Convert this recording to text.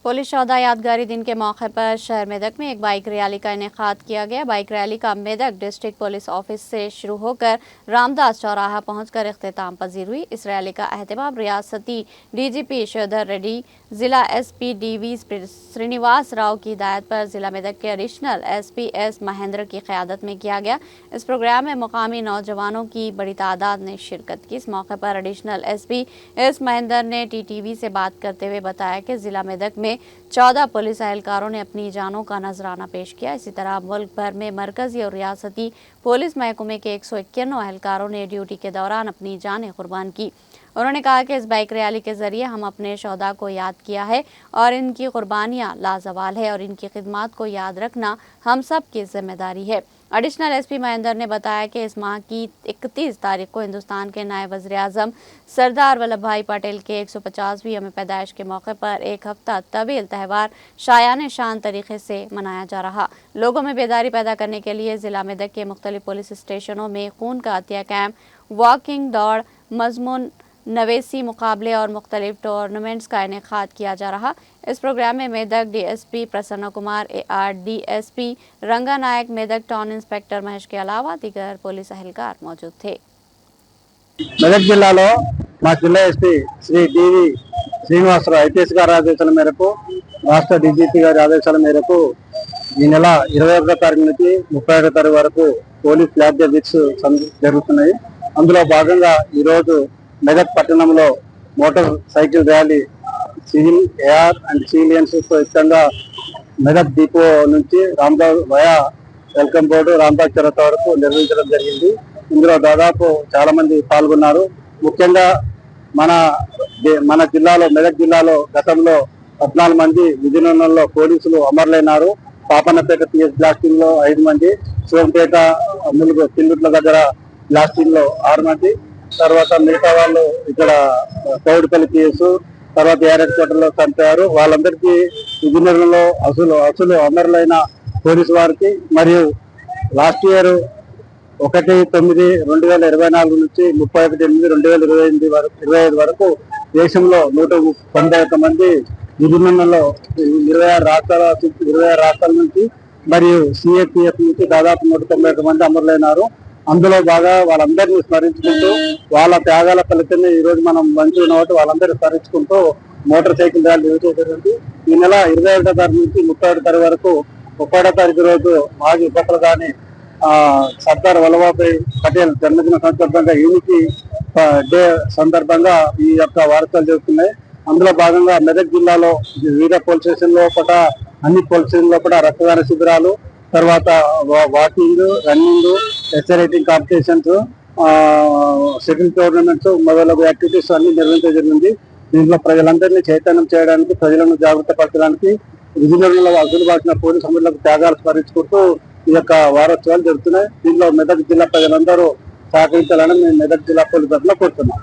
Police 14 यादगारी दिन के मौके पर शहर मेदक में एक बाइक रैली का इनेकाद किया गया। बाइक रैली का मेदक डिस्ट्रिक्ट पुलिस ऑफिस से शुरू होकर रामदास चौराहा पहुंचकर इख्तिताम पजीर हुई। इस रैली का अहतमाम रियासती डीजीपी श्रीधर रेड्डी, जिला एसपी डीवी श्रीनिवास राव की हिदायत पर जिला मेदक के एडिशनल एसपी एस महेंद्र की क़यादत में किया गया। इस प्रोग्राम में मुकामी नौजवानों की बड़ी तादाद ने शिरकत की। इस मौके पर एडिशनल एसपी एस महेंद्र ने टीटीवी से बात करते हुए बताया कि जिला मेदक में 14 पुलिस एहलकारों ने अपनी जानों का नजराना पेश किया। इसी तरह मुल्क भर में मरकजी और रियासती पुलिस महकमे के 191 एहलकारों ने ड्यूटी के दौरान अपनी जानें कुर्बान की। उन्होंने कहा कि इस बाइक रैली के जरिए हम अपने शोहदा को याद किया है और इनकी कुर्बानियां लाजवाल है और इनकी खिदमत को याद रखना हम सब की जिम्मेदारी है। एडिशनल एसपी महेंद्र ने बताया कि इस माह की 31 तारीख को हिंदुस्तान के नायब वज़ीर-ए-आज़म सरदार वल्लभ भाई पटेल के 150वीं यौम पैदाइश के मौके पर एक हफ्ता तवील त्यौहार शायान शान तरीके से मनाया जा रहा। लोगों में बेदारी पैदा करने के लिए जिला मेदक के मुख्तलिफ पुलिस स्टेशनों में खून का अतिया कैंप, वॉकिंग, दौड़, मजमून नवेसी मुकाबले और मुख्तलिफ टूर्नामेंट्स का इनेकाद किया जा रहा। इस प्रोग्राम में मेदक डीएसपी प्रसन्न कुमार, AR डीएसपी रंगा नायक, मेदक टाउन इंस्पेक्टर महेश के अलावा दीगर पुलिस एहलकार मौजूद थे। మెదక్ జిల్లాలో మా జిల్లా ఎస్పీ శ్రీ డివి శ్రీనివాసరావు ఐపీఎస్ గారి ఆదేశాల మేరకు రాష్ట్ర డీజీపీ గారి ఆదేశాల మేరకు ఈ నెల 21వ తారీఖు నుంచి 31వ తారీఖు వరకు పోలీస్ ఫ్లాగ్ డే వీక్స్ జరుగుతున్నాయి। అందులో భాగంగా ఈరోజు మెదక్ పట్టణంలో motor cycle rally civil AR and civilians తో యుక్తంగా మెదక్ డిపో నుంచి Ramdas via welcome board Ramdas చౌరస్తా వరకు నిర్వహించడం జరిగింది। ఇందులో దాదాపు చాలా మంది పాల్గొన్నారు। ముఖ్యంగా మన జిల్లాలో మెదక్ జిల్లాలో గతంలో 14 మంది విధులలో పోలీసులు అమరులైనారు। పాపన్నపేట పిఎస్ బ్లాస్టింగ్ లో 5 మంది, సోంపేట ములుగు కిల్లుట్ల దగ్గర బ్లాస్టింగ్ లో 6 మంది, తర్వాత మిగతా వాళ్ళు ఇక్కడ కౌడిపల్లి పిఎస్, తర్వాత ఏఆర్ఎడ్ కోటలో చంపారు। వాళ్ళందరికీ విధులలో అసలు అమరులైన పోలీసు వారికి మరియు లాస్ట్ ఇయర్ 1/9/2024 నుంచి 31/8/2025 వరకు దేశంలో 191 మంది విధులలో 26 రాష్ట్రాల నుంచి మరియు సిఏపిఎఫ్ నుంచి దాదాపు 191 మంది అమరులైనారు। అందులో బాగా వాళ్ళందరినీ స్మరించుకుంటూ వాళ్ళ త్యాగాల ఫలితంగా ఈ రోజు మనం మంచి ఉన్నట్టు వాళ్ళందరినీ స్మరించుకుంటూ మోటార్ సైకిల్ ర్యాలీ నిర్వహించబడింది। ఈ నెల 21వ తారీఖు నుంచి 30వ తారీఖు వరకు 31వ తారీఖు రోజు మాజీ ఉప ప్రధాని సర్దార్ వల్లభాయ్ పటేల్ జన్మదిన సందర్భంగా యూనిటీ డే సందర్భంగా ఈ యొక్క వార్తలు జరుగుతున్నాయి। అందులో భాగంగా మెదక్ జిల్లాలో వివిధ పోలీస్ స్టేషన్ లోపల అన్ని పోలీస్ స్టేషన్ లోపల రక్తదాన శిబిరాలు, తర్వాత walking, running, essay writing competitions, shuttle tournaments మొదలగు యాక్టివిటీస్ అన్ని నిర్వహించడం జరిగింది। దీంట్లో ప్రజలందరినీ చైతన్యం చేయడానికి, ప్రజలను జాగ్రత్త పరచడానికి, విధులలో అసలు బాసిన పోలీసు అమరులకు త్యాగాలు స్మరించుకుంటూ ఈ యొక్క వారోత్సవాలు జరుగుతున్నాయి। దీనిలో మెదక్ జిల్లా ప్రజలందరూ సహకరించాలని మేము మెదక్ జిల్లా పోలీసు తరఫున కోరుతున్నాం।